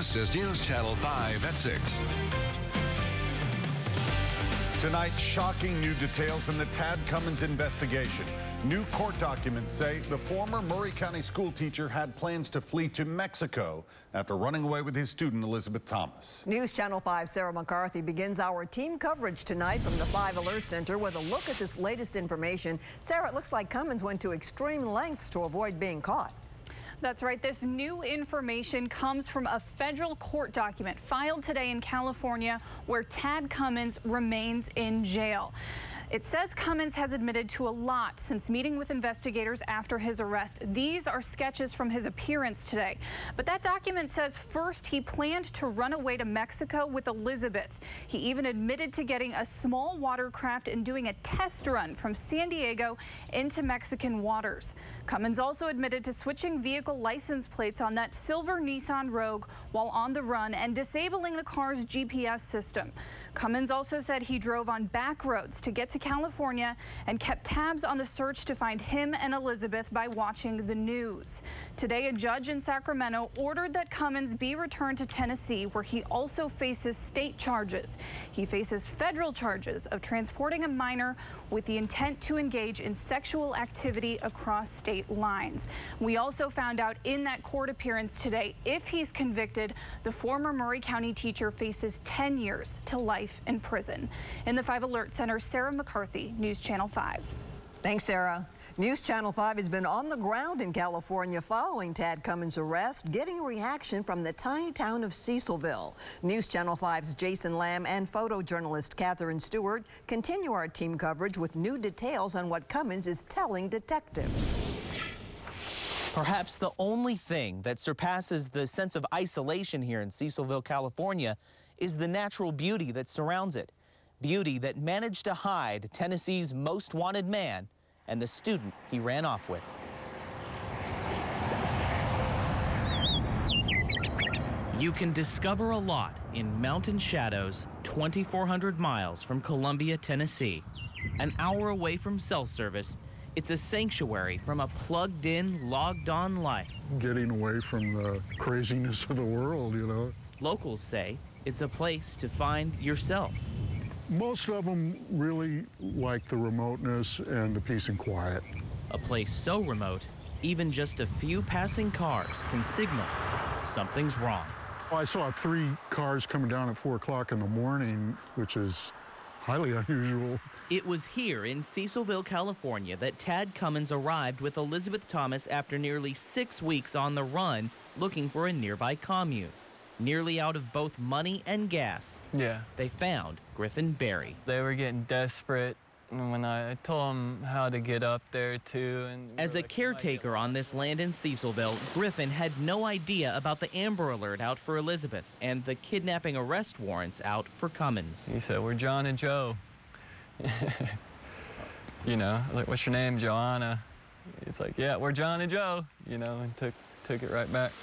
This is News Channel 5 at 6. Tonight, shocking new details in the Tad Cummins investigation. New court documents say the former Murray County school teacher had plans to flee to Mexico after running away with his student, Elizabeth Thomas. News Channel 5's Sarah McCarthy begins our team coverage tonight from the 5 Alert Center with a look at this latest information. Sarah, it looks like Cummins went to extreme lengths to avoid being caught. That's right. This new information comes from a federal court document filed today in California where Tad Cummins remains in jail. It says Cummins has admitted to a lot since meeting with investigators after his arrest. These are sketches from his appearance today. But that document says first he planned to run away to Mexico with Elizabeth. He even admitted to getting a small watercraft and doing a test run from San Diego into Mexican waters. Cummins also admitted to switching vehicle license plates on that silver Nissan Rogue while on the run and disabling the car's GPS system. Cummins also said he drove on back roads to get to California and kept tabs on the search to find him and Elizabeth by watching the news. Today, a judge in Sacramento ordered that Cummins be returned to Tennessee, where he also faces state charges. He faces federal charges of transporting a minor with the intent to engage in sexual activity across state lines. We also found out in that court appearance today, if he's convicted, the former Murray County teacher faces 10 years to life in prison. In the 5 Alert Center, Sarah McCarthy, News Channel 5. Thanks, Sarah. News Channel 5 has been on the ground in California following Tad Cummins' arrest, getting a reaction from the tiny town of Cecilville. News Channel 5's Jason Lamb and photojournalist Catherine Stewart continue our team coverage with new details on what Cummins is telling detectives. Perhaps the only thing that surpasses the sense of isolation here in Cecilville, California, is the natural beauty that surrounds it. Beauty that managed to hide Tennessee's most wanted man and the student he ran off with. You can discover a lot in mountain shadows 2,400 miles from Columbia, Tennessee. An hour away from cell service, it's a sanctuary from a plugged-in, logged-on life. Getting away from the craziness of the world, you know. Locals say it's a place to find yourself. Most of them really like the remoteness and the peace and quiet. A place so remote, even just a few passing cars can signal something's wrong. I saw 3 cars coming down at 4 o'clock in the morning, which is highly unusual. It was here in Cecilville, California, that Tad Cummins arrived with Elizabeth Thomas after nearly 6 weeks on the run, looking for a nearby commune. Nearly out of both money and gas, they found Griffin Berry. They were getting desperate when I told them how to get up there, too. As a caretaker on this land in Cecilville, Griffin had no idea about the Amber Alert out for Elizabeth and the kidnapping arrest warrants out for Cummins. He said, "We're John and Joe." You know, like, "What's your name, Joanna?" It's like, "Yeah, we're John and Joe," you know, and took it right back.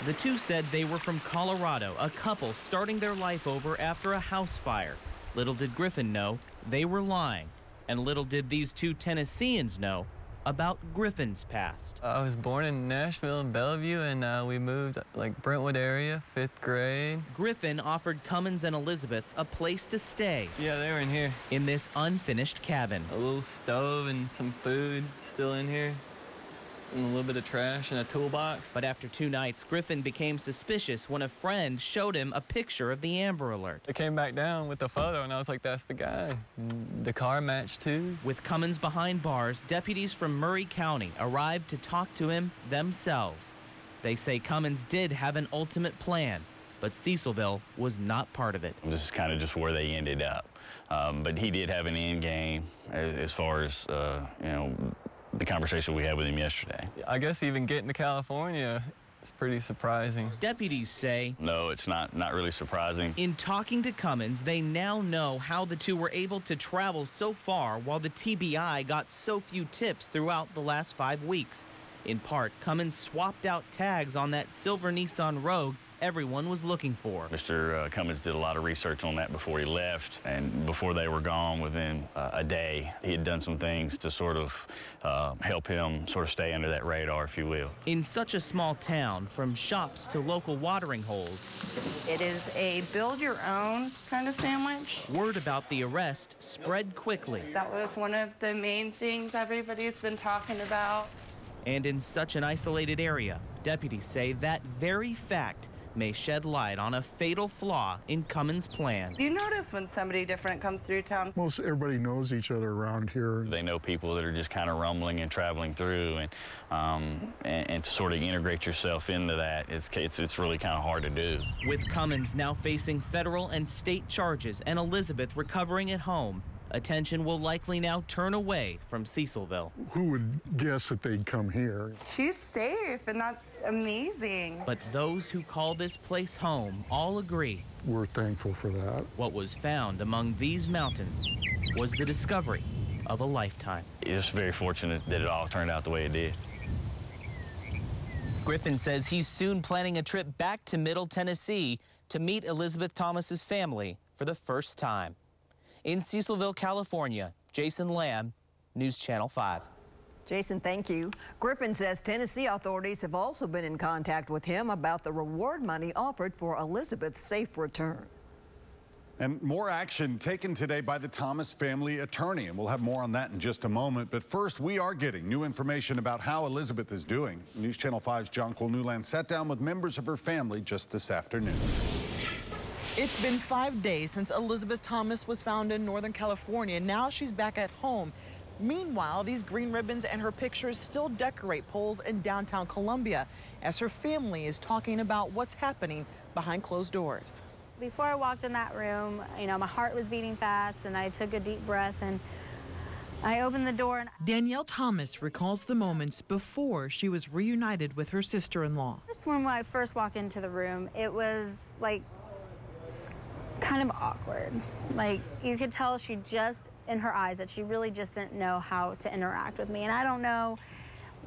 The two said they were from Colorado, a couple starting their life over after a house fire. Little did Griffin know they were lying, and little did these two Tennesseans know about Griffin's past. I was born in Nashville and Bellevue, and we moved like Brentwood area, 5th grade. Griffin offered Cummins and Elizabeth a place to stay. Yeah, they were in here. In this unfinished cabin. A little stove and some food still in here. And a little bit of trash and a toolbox. But after 2 nights, Griffin became suspicious when a friend showed him a picture of the Amber Alert. I came back down with the photo, and I was like, "That's the guy." And the car matched, too. With Cummins behind bars, deputies from Murray County arrived to talk to him themselves. They say Cummins did have an ultimate plan, but Cecilville was not part of it. This is kind of just where they ended up. But he did have an end game as far as, you know, the conversation we had with him yesterday. I guess even getting to California, it's pretty surprising. Deputies say... No, it's not really surprising. In talking to Cummins, they now know how the two were able to travel so far while the TBI got so few tips throughout the last 5 weeks. In part, Cummins swapped out tags on that silver Nissan Rogue everyone was looking for. Mr. Cummins did a lot of research on that before he left, and before they were gone, within a day, he had done some things to sort of help him sort of stay under that radar, if you will. In such a small town, from shops to local watering holes, it is a build-your-own kind of sandwich. Word about the arrest spread quickly. That was one of the main things everybody's been talking about. And in such an isolated area, deputies say that very fact may shed light on a fatal flaw in Cummins' plan. You notice when somebody different comes through town? Most everybody knows each other around here. They know people that are just kind of rumbling and traveling through, and to sort of integrate yourself into that, it's really kind of hard to do. With Cummins now facing federal and state charges and Elizabeth recovering at home, attention will likely now turn away from Cecilville. Who would guess that they'd come here? She's safe, and that's amazing. But those who call this place home all agree. We're thankful for that. What was found among these mountains was the discovery of a lifetime. It's very fortunate that it all turned out the way it did. Griffin says he's soon planning a trip back to Middle Tennessee to meet Elizabeth Thomas's family for the first time. In Cecilville, California, Jason Lamb, News Channel 5. Jason, thank you. Griffin says Tennessee authorities have also been in contact with him about the reward money offered for Elizabeth's safe return. And more action taken today by the Thomas family attorney, and we'll have more on that in just a moment. But first, we are getting new information about how Elizabeth is doing. News Channel 5's Jonquil Newland sat down with members of her family just this afternoon. It's been 5 days since Elizabeth Thomas was found in Northern California. Now she's back at home. Meanwhile, these green ribbons and her pictures still decorate poles in downtown Columbia as her family is talking about what's happening behind closed doors. Before I walked in that room, my heart was beating fast, and I took a deep breath and I opened the door. Danielle Thomas recalls the moments before she was reunited with her sister-in-law. Just when I first walked into the room, it was like kind of awkward. Like, you could tell she just, in her eyes, that she really just didn't know how to interact with me. And I don't know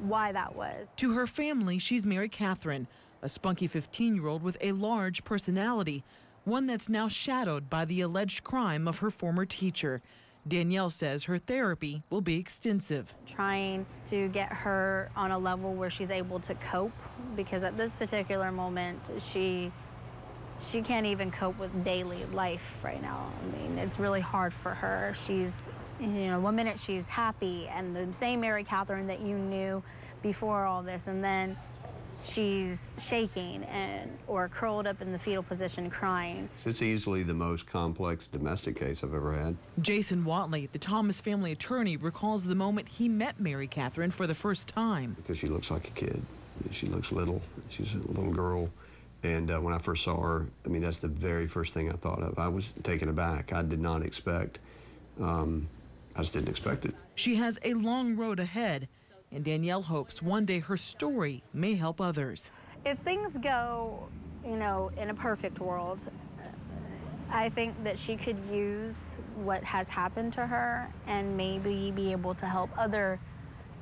why that was. To her family, she's Mary Catherine, a spunky 15-year-old with a large personality, one that's now shadowed by the alleged crime of her former teacher. Danielle says her therapy will be extensive. Trying to get her on a level where she's able to cope, because at this particular moment, she can't even cope with daily life right now. I mean, it's really hard for her. She's, one minute she's happy and the same Mary Catherine that you knew before all this, and then she's shaking or curled up in the fetal position crying. It's easily the most complex domestic case I've ever had. Jason Watley, the Thomas family attorney, recalls the moment he met Mary Catherine for the first time. Because she looks like a kid. She looks little. She's a little girl. And when I first saw her, I mean, that's the very first thing I thought of. I was taken aback. I did not expect, I just didn't expect it. She has a long road ahead, and Danielle hopes one day her story may help others. If things go, in a perfect world, I think that she could use what has happened to her and maybe be able to help other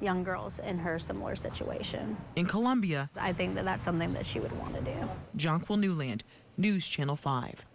young girls in her similar situation. In Columbia, I think that that's something that she would want to do. Jonquil Newland, News Channel 5.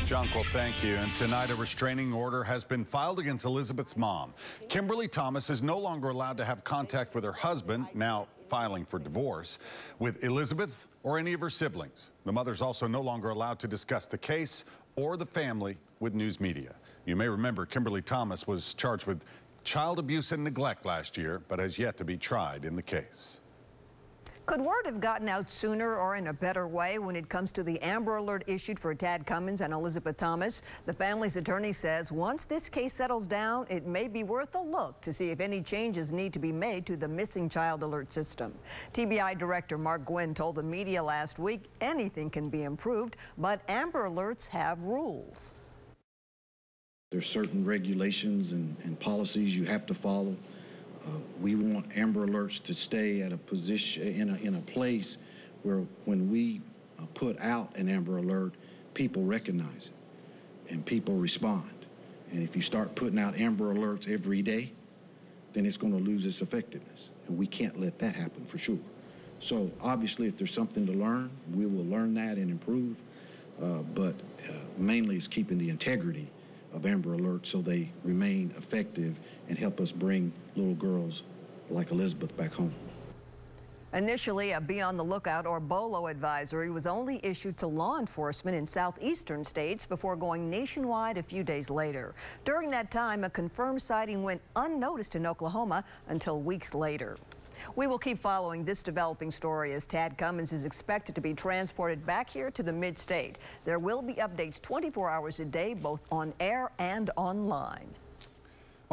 Jonquil, thank you. And tonight, a restraining order has been filed against Elizabeth's mom. Kimberly Thomas is no longer allowed to have contact with her husband, now filing for divorce, with Elizabeth or any of her siblings. The mother's also no longer allowed to discuss the case or the family with news media. You may remember Kimberly Thomas was charged with child abuse and neglect last year, but has yet to be tried in the case. Could word have gotten out sooner or in a better way when it comes to the Amber Alert issued for Tad Cummins and Elizabeth Thomas? The family's attorney says once this case settles down, it may be worth a look to see if any changes need to be made to the missing child alert system. TBI Director Mark Gwynn told the media last week anything can be improved, but Amber Alerts have rules. There's certain regulations and policies you have to follow. We want Amber Alerts to stay at a position, in a place where when we put out an Amber Alert, people recognize it and people respond. And if you start putting out Amber Alerts every day, then it's going to lose its effectiveness. And we can't let that happen for sure. So obviously, if there's something to learn, we will learn learn that and improve, but mainly it's keeping the integrity of Amber Alert so they remain effective and help us bring little girls like Elizabeth back home. Initially, a be on the lookout or BOLO advisory was only issued to law enforcement in southeastern states before going nationwide a few days later. During that time, a confirmed sighting went unnoticed in Oklahoma until weeks later. We will keep following this developing story as Tad Cummins is expected to be transported back here to the mid-state. There will be updates 24 hours a day, both on air and online.